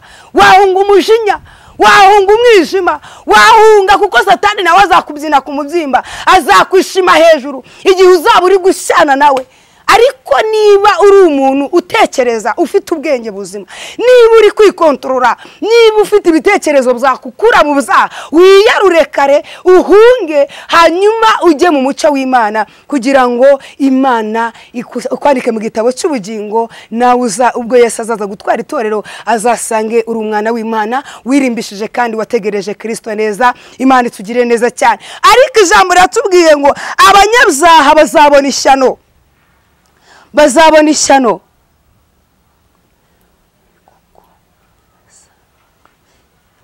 umujinya, wahunga umwijima, wahunga kuko Satani nawe azakubyina ku mubyimba, azakwishima hejuru igihe uzaba uri gushyana nawe. Ariko niba uri umuntu utekereza, ufite ubwenge buzima, niba uri kwikontorora, niba ufite ibitekerezo byakukura mu byaha, wiyarure kare, uhunge, hanyuma ujye mu mucyo w'Imana kugira ngo Imana ikwandike mu gitabo cy'ubugingo. Nawe ubwo Yesu azaza gutwara itorero azasange uri umwana w'Imana wirimbishije kandi wategereje Kristo neza. Imana itugire neza cyane. Ariko ijambo ratubwiye ngo abanyabyaha bazabona ishyano. bazabona ishyano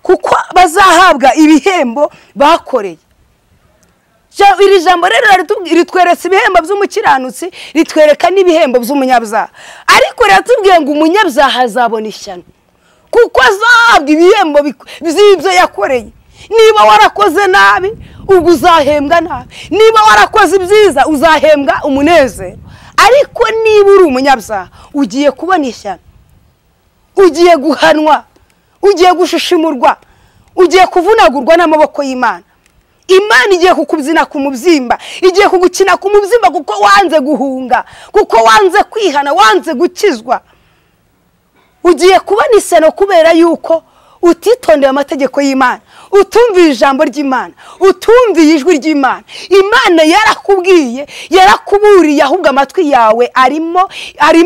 kuko bazahabwa ibihembo bakoreye. Iri jambo rero ritweretse ibihembo by'umukiranutsi, ritwereka n'ibihembo by'umunyabyaha. Ariko riratubwiye ngo umunyabyaha azabona ishyano kuko azahabwa ibihembo by'ibyo yakoreye. Niba warakoze nabi ubwo uzahembwa nabi, niba warakoze ibyiza uzahembwa umunezero. Ariko niba uri umunyabyaha ugiye kubona ishyano, ugiye guhanwa, ugiye gushishimurwa, ugiye kuvunagurwa n'amaboko y'Imana. Imana igiye kukubyina ku mubyimba, igiye kugukina ku mubyimba kuko wanze guhunga, kuko wanze kwihana, wanze gukizwa. Ugiye kubona ishyano kubera yuko utitondeye amategeko y'Imana, utumviye ijambo ry'Imana, utumviye ijwi ry'Imana. Imana yarakubwiye, yarakuburiye, ahubwo amatwi yawe arimo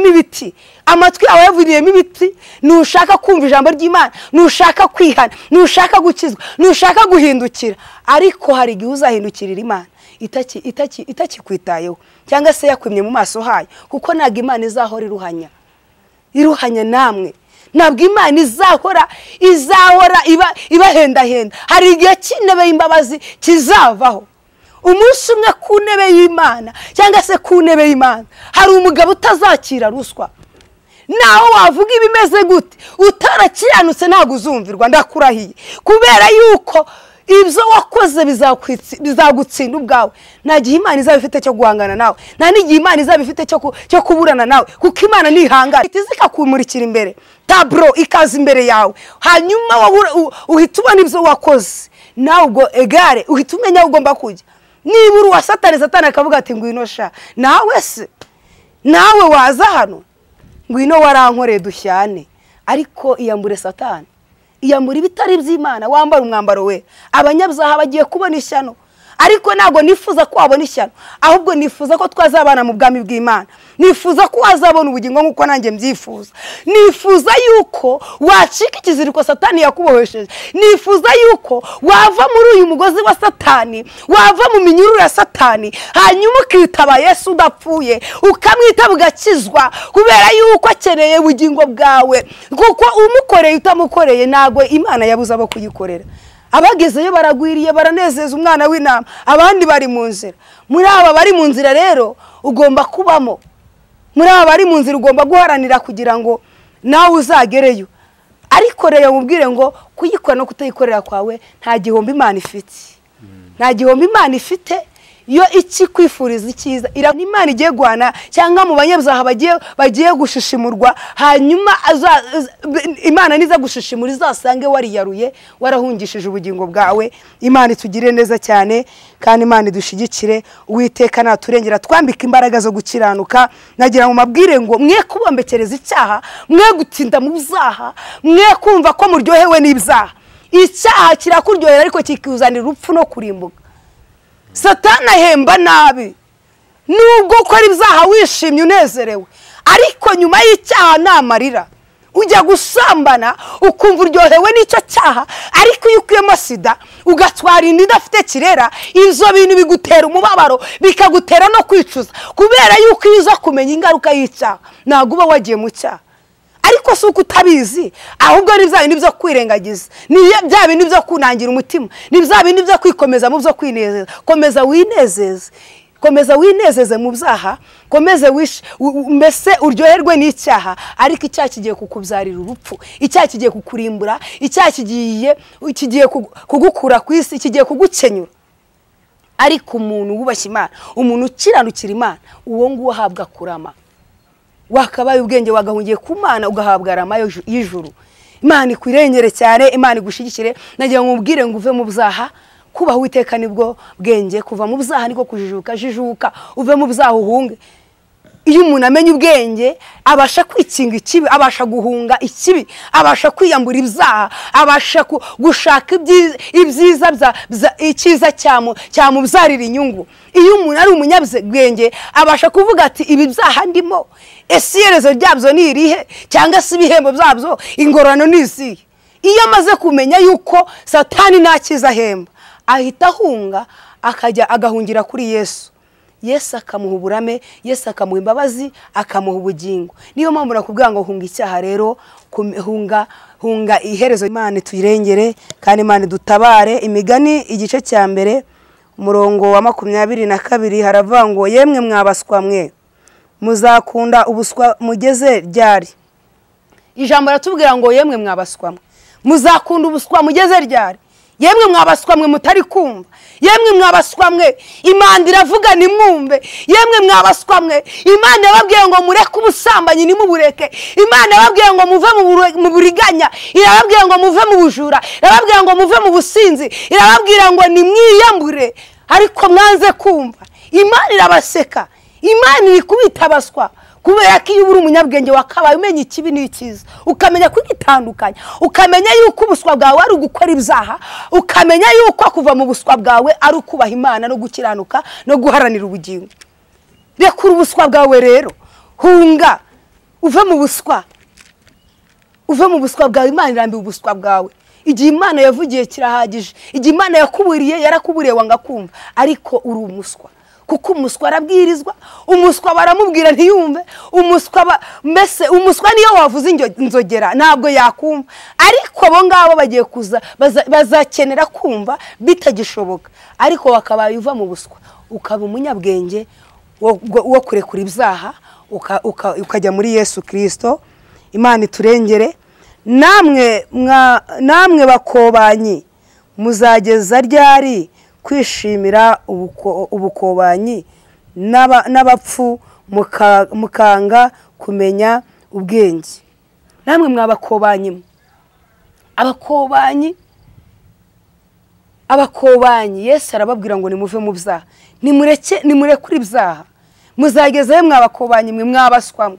ibiti. Amatwi yawe yavuriyemo ibiti. Nushaka kumva ijambo ry'Imana, nushaka kwihana, nushaka gukizwa, nushaka guhindukira. Ariko hari igihe uzahindukirira Imana itakikwitayeho, cyangwa se yakwimye mu maso hayo, kuko ntabwo Imana izahora iruhanya namwe. Ntabwo Imana izahora ibahendahenda. Hari igihe cy'intebe y'imbabazi kizavaho. Umunsi umwe ku ntebe y'Imana cyangwa se ku ntebe y'Imana hari umugabo utazakira ruswa. Naho wavuga ibimeze gute, utarakiranutse ntabwo uzumvirwa, ndakurahiye. Kubera yuko ibyo wakoze bizagutsinda ubwawe. Nta gihe Imana izaba ifite cyo guhangana nawe, nta n'igihe Imana izaba ifite cyo kuburana nawe, kuko Imana ntihangana. Itizika kumurikira imbere, taburo ikaza imbere yawe, hanyuma uhita ubona ibyo wakoze. Nawe ubwo egare uhita umenya aho ugomba kujya. Niba uri uwa Satani akavuga ati ngwino sha, nawe waza hano, ngwino warankoreye dushyane. Ariko iyambure Satani, iyambura ibitari by'Imana, wambara umwambaro we. Abanyabyaha bagiye kubona ishyano, ariko ntabwo nifuza ko wabona ishyano, ahubwo nifuza ko twazabana mu bwami bw'Imana. Nifuza ko wazabona ubugingo nk'uko nanjye mbyifuza. Nifuza yuko wacika ikiziriko Satani yakubohesheje. Nifuza yuko wava muri uyu mugozi wa Satani, wava mu minyururu ya Satani, hanyuma ukitaba Yesu udapfuye, ukamwita ugakizwa, kubera yuko akeneye ubugingo bwawe. Kuko umukoreye utamukoreye ntabwo Imana yabuza abo kuyikorera. Abagezeyo baragwiriye, baranezeza umwana w'intama, abandi bari mu nzira. Muri aba bari mu nzira rero ugomba kubamo. Muri aba bari mu nzira ugomba guharanira kugira ngo nawe uzagereyo. Ariko rero mubwire ngo kuyikora no kutayikorera kwawe nta gihombo Imana ifite. Nta gihombo Imana ifite. Iyo iki kwifuriza icyiza, Imana igiye guhana cyangwa mu banyabyaha bagiye gushishimurwa, hanyuma Imana niza gushishimura izasange wariyaruye, warahungishije ubugingo bwawe. Imana itugire neza cyane, kandi Imana idushigikire. Uwiteka naturengera, twambika imbaraga zo gukiranuka. Nagira ngo mabwire ngo mwe kubombekereza icyaha, mwe gutinda mu byaha, mwe kumva ko muryohewe n'ibyaha. Icyaha kirakuryohera ariko kikuzanira urupfu no kurimbuka. Satani ahemba nabi, nubwo ukora ibyaha wishimye unezerewe, ariko nyuma y'icyaha namarira. Ujya gusambana ukumva uryohewe n'icyo cyaha, ariko iyo ukuyemo sida ugatwara inda idafite kirera, ibyo bintu bigutera umubabaro, bikagutera no kwicuza, kubera yuko iyo uza kumenya ingaruka y'icyaha ntabwo uba wagiye mu cyaha. Ariko si uko utabizi, ahubwo ni bya bintu byo kwirengagiza, ni bya bintu byo kunangira umutima, ni bya bintu byo kwikomeza mu byo kwinezeza. Komeza winezeze mu byaha, mbese uryoherwe n'icyaha, ariko icyaha kigiye kukubyarira urupfu, icyaha kigiye kukurimbura, icyaha kigiye kugukura ku isi, kigiye kugukenyura. Ariko umuntu wubashye Imana, umuntu ukiranukira Imana, uwo nguwo ahabwa kurama. Wakabaye ubwenge wagahungiye ku Mana, ugahabwa rama y'ijuru. Imana ikwirengere cyane, Imana igushigikire. Nagira ngo mubwire ngo uve mu byaha, kubaho Uwiteka nibwo bwenge, kuva mu byaha niko kujijuka, uve mu byaha uhunge. Iyo umuntu amenya ubwenge abasha kwikinga ikibi, abasha guhunga ikibi, abasha kwiyambura ibyaha, abasha gushaka ibyiza icyiza cyamubyarira inyungu. Iyo umuntu ari umunyabwenge abasha kuvuga ati ibi byaha ndimo, ese iherezo ryabyo ni irihe, cyangwa se ibihembo byabyo ingororano ni izihe. Iyo amaze kumenya yuko Satani nta cyiza ahemba, ahita ahunga akajya agahungira kuri Yesu. Yesu akamuha uburame, Yesu akamuha imbabazi, akamuha ubugingo. Niyo mpamvu nakubwira ngo hunga icyaha rero, hunga iherezo. Imana tuyirengere kandi Imana dutabare. Imigani igice cya mbere umurongo wa 22 haravuga ngo yemwe mwabaswa mwe muzakunda ubuswa mugeze ryari. Ijambo ratubwira ngo yemwe mwabaswa mwe muzakunda ubuswa mugeze ryari. Yemwe mwabaswa mwe mutari kumva, yemwe mwabaswa mwe Imana iravuga nimwumve, yemwe mwabaswa mwe Imana yababwiye ngo mureke ubusambanyi nimubureke, Imana yababwiye ngo muve mu buriganya, irababwiye ngo muve mu bujura, irababwiye ngo muve mu businzi, irababwira ngo nimwiyambure, ariko mwanze kumva. Imana irabaseka, Imana iri kubita abaswa, kubera ko iyo uri umunyabwenge wakabaye umenya ikibi n'ikiza, ukamenya kwitandukanya, ukamenya yuko ubuswa bwawe ari ugukora ibyaha, ukamenya yuko kuva mu buswa bwawe ari ukubaha Imana no gukiranuka no guharanira ubugingo. Rekura ubuswa bwawe rero, hunga uve mu buswa, uve mu buswa bwawe. Imana irambiwe ubuswa bwawe. Igihe Imana yavugiye kirahagije, igihe Imana yakuburiye yarakuburiye wanga kumva, ariko uri umuswa. Kuko umuswa arabwirizwa, umuswa baramubwira ntiyumve, mbese umuswa niyo wavuze inzogera ntabwo yakumva. Ariko abo ngabo bagiye kuza bazakenera kumva bitagishoboka, ariko wakabaye uva mu buswa ukaba umunyabwenge wo kurekura ibyaha ukajya muri Yesu Kristo. Imana iturengere. Namwe bakobanyi muzageza ryari kwishimira ubukobanyi n'abapfu mukanga kumenya ubwenge. Namwe mwabakobanyi, abakobanyi Yesu arababwira ngo nimuve mu byaha, nimurekure ibyaha. Muzagezayo mwabakobanyi mwe mwabaswa,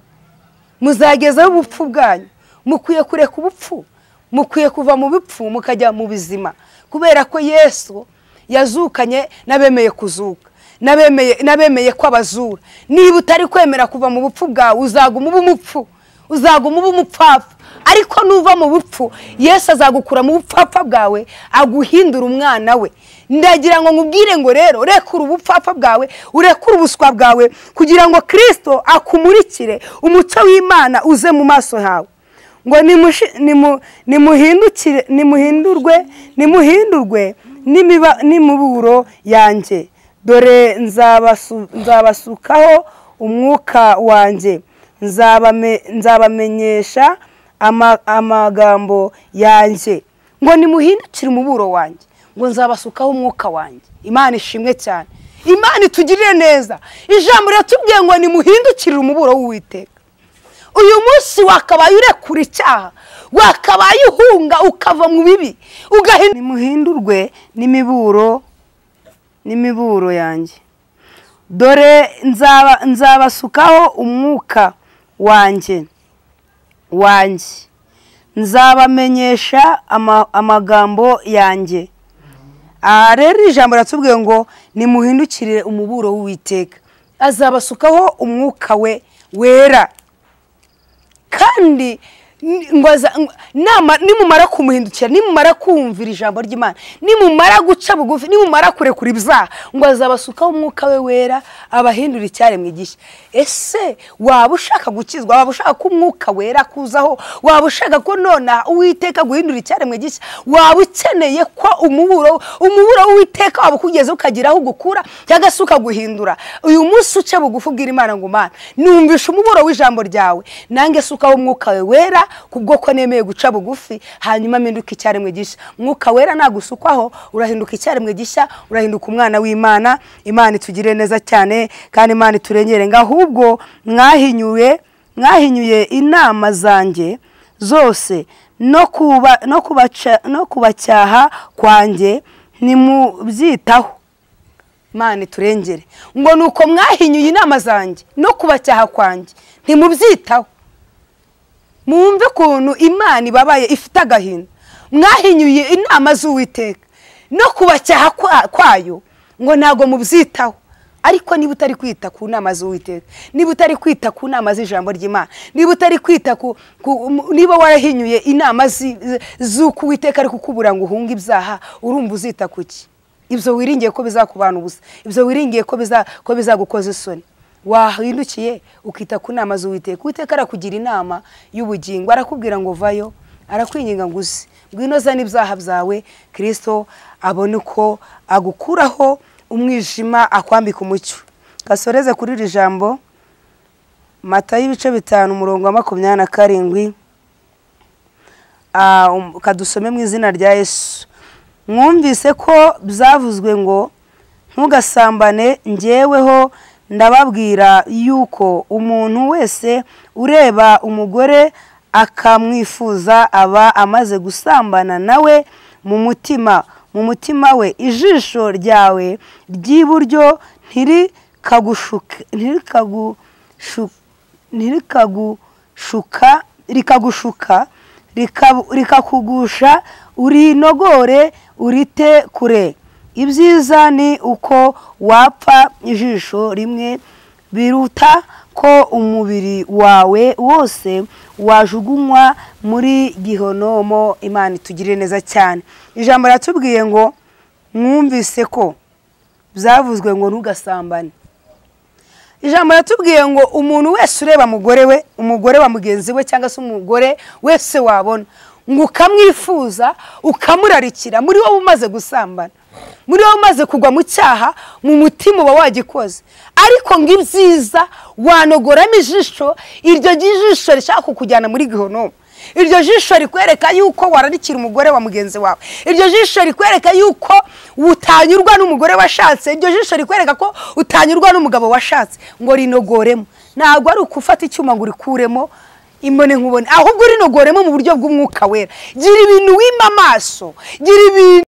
muzagezayo ubupfu bwanyu. Mukwiye kureka ubupfu, mukwiye kuva mu bupfu mukajya mu bizima, kubera ko Yesu yazukanye nabemeye kuzuka, nabemeye ko abazura. Niba utari kwemera kuva mu bupfu bwawe uzaguma uba umupfu, uzaguma uba umupfapfa. Ariko nuva mu bupfu Yesu azagukura mu bupfapfa bwawe aguhindura umwana we. Ndagira ngo nkubwire ngo rero rekura ubupfapfa bwawe, urekura ubuswa bwawe, kugira ngo Kristo akumurikire umucyo w'Imana uze mu maso hawe. Ngo nimuhindurwe n'imiburo yanjye, dore nzabasukaho umwuka wanjye, nzabamenyesha amagambo yanjye. Ngo nimuhindukire umuburo wanjye, ngo nzabasukaho umwuka wanjye. Imana ishimwe cyane, Imana itugirire neza. Ijambo riratubwiye ngo nimuhindukire umuburo w'Uwiteka. Uyu munsi wakabaye urekura icyaha, wakabaye uhunga ukava mu bibi, nimuhindurwe n'imiburo yanjye, dore nzabasukaho umwuka wanjye, nzabamenyesha amagambo yanjye. Rero ijambo ratubwiye ngo nimuhindukire umuburo w'Uwiteka, azabasukaho umwuka we wera. Kandi nimumara kumuhindukira, nimumara kumvira ijambo ry'Imana, nimumara guca bugufi, nimumara kurekura ibyaha, ngo azabasukaho umwuka we wera abahindura icyaremwe gishya. Ese waba ushaka gukizwa? Waba ushaka ko umwuka wera kuzaho? Waba ushaka ko nona Uwiteka guhindura icyaremwe gishya? Waba ukeneye ko umuburo w'Uwiteka waba kugeze ukagiraho gukura cyangwa se ukaguhindura? Uyu munsi uce bugufi ubwira Imana ngo Mana numvisha umuburo w'ijambo ryawe, nange sukaho umwuka we wera, kubwo ko nemeye guca bugufi, hanyuma mpinduka icyaremwe gishya. Mwuka wera nagusukwaho urahinduka icyaremwe gishya, urahinduka umwana w'Imana. Imana itugire neza cyane kandi Imana iturengere. Ngahubwo mwahinyuye inama zanjye zose no kubacyaha kwanjye nimubyitaho. Imana iturengere. Ngo nuko mwahinyuye inama zanjye no kubacyaha kwanjye ntimubyitaho. Mwumve kuntu Imana ibabaye ifite agahinda. Mwahinyuye inama z'Uwiteka no kubacyaha kwayo, ngo ntago mubyitaho. Ariko niba utari kwita ku nama z'Uwiteka, niba utari kwita ku nama z'ijambo ry'Imana, niba utari kwita niba warahinyuye inama z'uko Uwiteka ari kukubura ngo uhunge ibyaha, urumva uzita kuki? ibyo wiringiye ko bizakubana ubusa, ibyo wiringiye ko bizagukoza isoni, wahindukiye ukita ku nama z'Uwiteka. Uwiteka arakugira inama y'ubugingo, arakubwira ngo vayo, arakwinginga ngo uze, ngwino zana ibyaha byawe, Kristo abone uko agukuraho umwijima, akwambika umucyo. Gasoreze kuri iri jambo Matayo ibice 5 umurongo wa 27, kadusome mu izina rya Yesu. Mwumvise ko byavuzwe ngo ntugasambane, njyeweho ndababwira yuko umuntu wese ureba umugore akamwifuza aba amaze gusambana nawe mu mutima we. Ijisho ryawe ry'iburyo rikagushuka rikakugusha, urinogore urite kure. Ibyiza ni uko wapfa ijisho rimwe biruta ko umubiri wawe wose wajugunywa muri gihonomo. Imana itugirire neza cyane. Ijambo ratubwiye ngo mwumvise ko byavuzwe ngo ntugasambane. Ijambo ratubwiye ngo umuntu wese ureba umugore wa mugenzi we cyangwa se umugore wese wabona ngo ukamwifuza ukamurarikira, muri wowe umaze gusambana, muri wowe umaze kugwa mu cyaha, mu mutima uba wagikoze. Ariko ngo ibyiza wanogoramo ijisho, iryo jisho rishaka kukujyana muri gihonomo. Iryo jisho rikwereka yuko wararikira umugore wa mugenzi wawe, iryo jisho rikwereka yuko utanyurwa n'umugore washatse, iryo jisho rikwereka ko utanyurwa n'umugabo washatse, ngo rinogoremo. Ntabwo ari ukufata icyuma ngo urikuremo imbone nkubone, ahubwo rinogoremo mu buryo bw'umwuka wera. Gira ibintu wima amaso, gira ibintu